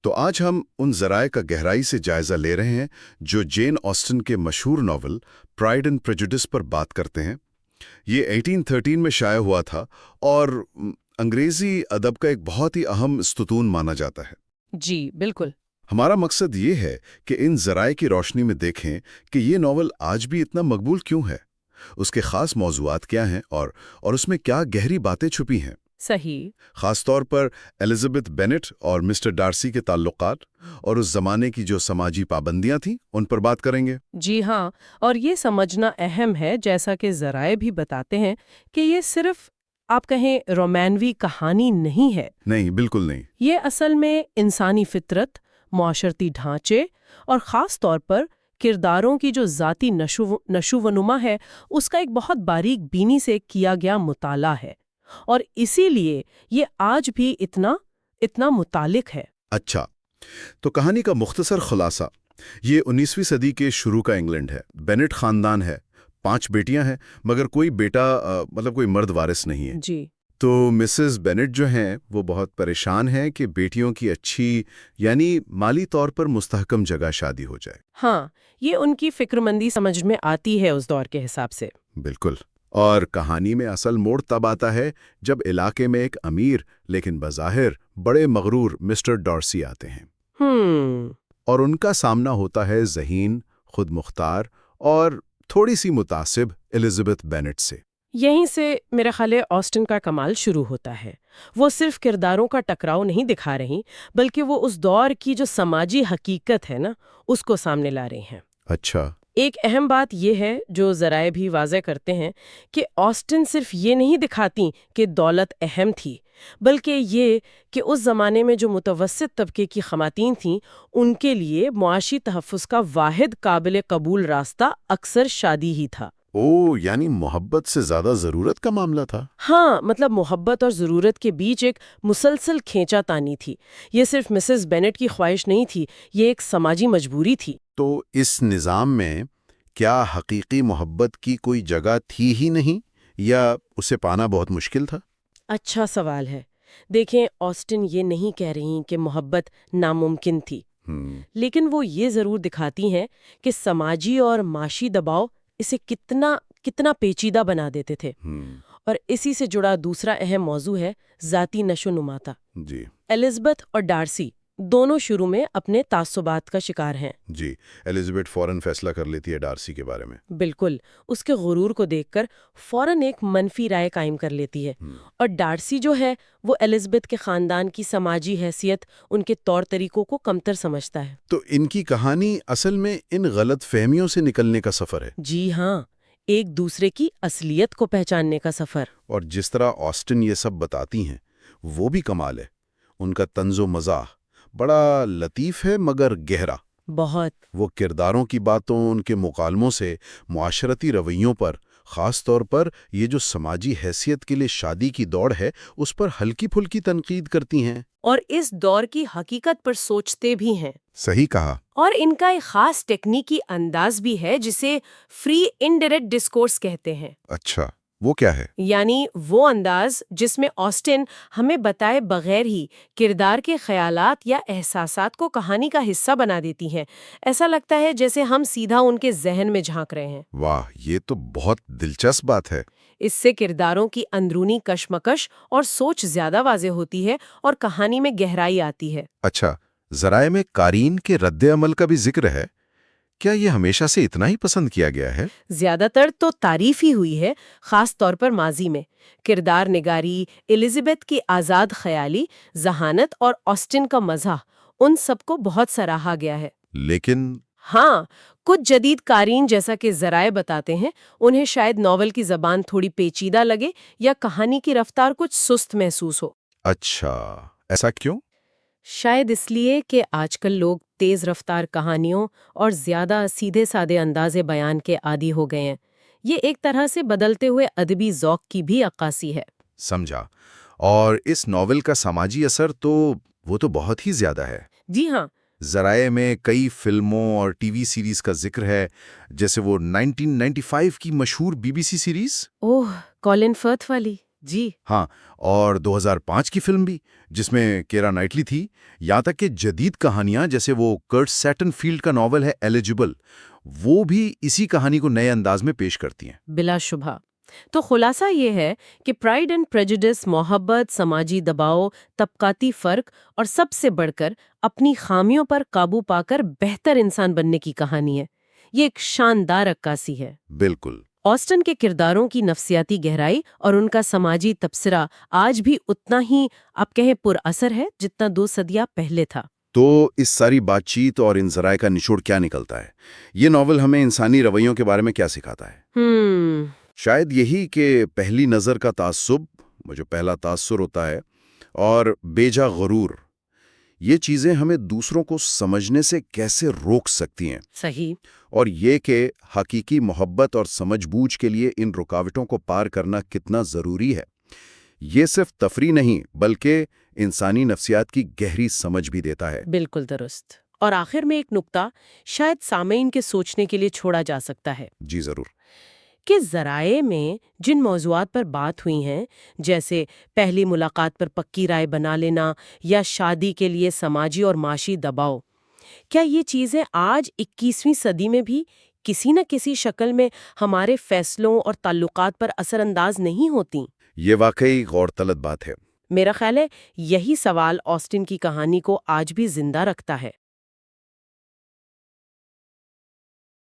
تو آج ہم ان ذرائع کا گہرائی سے جائزہ لے رہے ہیں جو جین آسٹن کے مشہور ناول پرائڈ اینڈ پریجوڈس پر بات کرتے ہیں۔ یہ 1813 میں شائع ہوا تھا اور انگریزی ادب کا ایک بہت ہی اہم ستون مانا جاتا ہے۔ جی بالکل۔ ہمارا مقصد یہ ہے کہ ان ذرائع کی روشنی میں دیکھیں کہ یہ ناول آج بھی اتنا مقبول کیوں ہے، اس کے خاص موضوعات کیا ہیں اور اس میں کیا گہری باتیں چھپی ہیں۔ صحیح۔ خاص طور پر الزبتھ بینٹ اور مسٹر ڈارسی کے تعلقات اور اس زمانے کی جو سماجی پابندیاں تھیں ان پر بات کریں گے۔ جی ہاں، اور یہ سمجھنا اہم ہے جیسا کہ ذرائع بھی بتاتے ہیں کہ یہ صرف آپ کہیں رومانوی کہانی نہیں ہے۔ نہیں، بالکل نہیں۔ یہ اصل میں انسانی فطرت، معاشرتی ڈھانچے اور خاص طور پر کرداروں کی جو ذاتی نشو و نما ہے اس کا ایک بہت باریک بینی سے کیا گیا مطالعہ ہے، اور اسی لیے یہ آج بھی اتنا متعلق ہے۔ اچھا، تو کہانی کا مختصر خلاصہ یہ 19ویں صدی کے شروع کا انگلینڈ ہے۔ بینٹ خاندان ہے، 5 بیٹیاں ہیں مگر کوئی بیٹا کوئی مرد وارث نہیں ہے۔ جی۔ تو مسز بینٹ جو ہیں وہ بہت پریشان ہیں کہ بیٹیوں کی اچھی یعنی مالی طور پر مستحکم جگہ شادی ہو جائے۔ ہاں، یہ ان کی فکر مندی سمجھ میں آتی ہے اس دور کے حساب سے۔ بالکل۔ اور کہانی میں اصل موڑ تب آتا ہے جب علاقے میں ایک امیر لیکن بظاہر بڑے مغرور مسٹر ڈارسی آتے ہیں۔ اور ان کا سامنا ہوتا ہے ذہین، خود مختار اور تھوڑی سی متعصب الزبتھ بینٹ سے۔ یہیں سے میرا خیال ہے آسٹن کا کمال شروع ہوتا ہے۔ وہ صرف کرداروں کا ٹکراؤ نہیں دکھا رہی بلکہ وہ اس دور کی جو سماجی حقیقت ہے نا اس کو سامنے لا رہی ہیں۔ اچھا۔ ایک اہم بات یہ ہے جو ذرائع بھی واضح کرتے ہیں کہ آسٹن صرف یہ نہیں دکھاتی کہ دولت اہم تھی، بلکہ یہ کہ اس زمانے میں جو متوسط طبقے کی خواتین تھیں ان کے لیے معاشی تحفظ کا واحد قابل قبول راستہ اکثر شادی ہی تھا۔ یعنی محبت سے زیادہ ضرورت کا معاملہ تھا۔ ہاں، مطلب محبت اور ضرورت کے بیچ ایک مسلسل کھینچا تانی تھی۔ یہ صرف مسز بینٹ کی خواہش نہیں تھی، یہ ایک سماجی مجبوری تھی۔ تو اس نظام میں کیا حقیقی محبت کی کوئی جگہ تھی ہی نہیں یا اسے پانا بہت مشکل تھا؟ اچھا سوال ہے۔ دیکھیں، آسٹن یہ نہیں کہہ رہی کہ محبت ناممکن تھی، لیکن وہ یہ ضرور دکھاتی ہیں کہ سماجی اور معاشی دباؤ اسے کتنا پیچیدہ بنا دیتے تھے۔ اور اسی سے جڑا دوسرا اہم موضوع ہے ذاتی نشو و نما۔ جی۔ الزبتھ اور ڈارسی دونوں شروع میں اپنے تعصبات کا شکار ہیں۔ جی، الزبتھ فوراً فیصلہ کر لیتی ہے ڈارسی کے بارے میں۔ بالکل، اس کے غرور کو دیکھ کر فوراً ایک منفی رائے قائم کر لیتی ہے، اور ڈارسی جو ہے وہ الزبتھ کے خاندان کی سماجی حیثیت، ان کے طور طریقوں کو کمتر سمجھتا ہے۔ تو ان کی کہانی اصل میں ان غلط فہمیوں سے نکلنے کا سفر ہے۔ جی ہاں، ایک دوسرے کی اصلیت کو پہچاننے کا سفر۔ اور جس طرح آسٹن یہ سب بتاتی ہیں وہ بھی کمال ہے۔ ان کا طنز و مزاح بڑا لطیف ہے مگر گہرا۔ بہت۔ وہ کرداروں کی باتوں، ان کے مکالموں سے معاشرتی رویوں پر، خاص طور پر یہ جو سماجی حیثیت کے لیے شادی کی دوڑ ہے اس پر ہلکی پھلکی تنقید کرتی ہیں۔ اور اس دور کی حقیقت پر سوچتے بھی ہیں۔ صحیح کہا۔ اور ان کا ایک خاص ٹیکنیکی انداز بھی ہے جسے فری انڈائریکٹ ڈسکورس کہتے ہیں۔ اچھا، وہ کیا ہے؟ یعنی وہ انداز جس میں آسٹن ہمیں بتائے بغیر ہی کردار کے خیالات یا احساسات کو کہانی کا حصہ بنا دیتی ہیں۔ ایسا لگتا ہے جیسے ہم سیدھا ان کے ذہن میں جھانک رہے ہیں۔ واہ، یہ تو بہت دلچسپ بات ہے۔ اس سے کرداروں کی اندرونی کشمکش اور سوچ زیادہ واضح ہوتی ہے اور کہانی میں گہرائی آتی ہے۔ اچھا، ذرائع میں قارئین کے رد عمل کا بھی ذکر ہے۔ کیا یہ ہمیشہ سے اتنا ہی پسند کیا گیا ہے؟ زیادہ تر تو تعریف ہی ہوئی ہے، خاص طور پر ماضی میں۔ کردار نگاری، الزبتھ کی آزاد خیالی، ذہانت اور آسٹن کا مزاح، ان سب کو بہت سراہا گیا ہے۔ لیکن ہاں، کچھ جدید قارئین جیسا کہ ذرائع بتاتے ہیں انہیں شاید ناول کی زبان تھوڑی پیچیدہ لگے یا کہانی کی رفتار کچھ سست محسوس ہو۔ اچھا، ایسا کیوں؟ شاید اس لیے کہ آج کل لوگ تیز رفتار کہانیوں اور زیادہ سیدھے سادے انداز بیان کے عادی ہو گئے ہیں۔ یہ ایک طرح سے بدلتے ہوئے ادبی ذوق کی بھی عکاسی ہے۔ سمجھا۔ اور اس ناول کا سماجی اثر تو وہ تو بہت ہی زیادہ ہے۔ جی ہاں۔ ذرائع میں کئی فلموں اور ٹی وی سیریز کا ذکر ہے، جیسے وہ 1995 کی مشہور BBC سیریز۔ اوہ، کولن فرتھ والی۔ جی ہاں، اور 2005 کی فلم بھی جس میں کیرا نائٹلی تھی، یہاں تک کہ جدید کہانیاں جیسے وہ کرٹ سیٹن فیلڈ کا ناول ہے ایلیجبل، وہ بھی اسی کہانی کو نئے انداز میں پیش کرتی ہیں۔ بلا شبہ۔ تو خلاصہ یہ ہے کہ پرائیڈ اینڈ پریجوڈس محبت، سماجی دباؤ، طبقاتی فرق اور سب سے بڑھ کر اپنی خامیوں پر قابو پا کر بہتر انسان بننے کی کہانی ہے۔ یہ ایک شاندار عکاسی ہے۔ بالکل۔ آسٹن کے کرداروں کی نفسیاتی گہرائی اور ان کا سماجی تبصرہ آج بھی اتنا ہی آپ کہیں پر اثر ہے جتنا 2 صدیاں پہلے تھا۔ تو اس ساری بات چیت اور ان ذرائع کا نچوڑ کیا نکلتا ہے؟ یہ ناول ہمیں انسانی رویوں کے بارے میں کیا سکھاتا ہے؟ شاید یہی کہ پہلی نظر کا تعصب، وہ جو پہلا تاثر ہوتا ہے، اور بیجا غرور، یہ چیزیں ہمیں دوسروں کو سمجھنے سے کیسے روک سکتی ہیں۔ صحیح۔ اور یہ کہ حقیقی محبت اور سمجھ بوجھ کے لیے ان رکاوٹوں کو پار کرنا کتنا ضروری ہے۔ یہ صرف تفریح نہیں بلکہ انسانی نفسیات کی گہری سمجھ بھی دیتا ہے۔ بالکل درست۔ اور آخر میں ایک نکتہ شاید سامعین کے سوچنے کے لیے چھوڑا جا سکتا ہے۔ جی ضرور۔ کہ ذرائع میں جن موضوعات پر بات ہوئی ہیں، جیسے پہلی ملاقات پر پکی رائے بنا لینا یا شادی کے لیے سماجی اور معاشی دباؤ، کیا یہ چیزیں آج 21ویں صدی میں بھی کسی نہ کسی شکل میں ہمارے فیصلوں اور تعلقات پر اثر انداز نہیں ہوتیں؟ یہ واقعی غور طلب بات ہے۔ میرا خیال ہے یہی سوال آسٹن کی کہانی کو آج بھی زندہ رکھتا ہے۔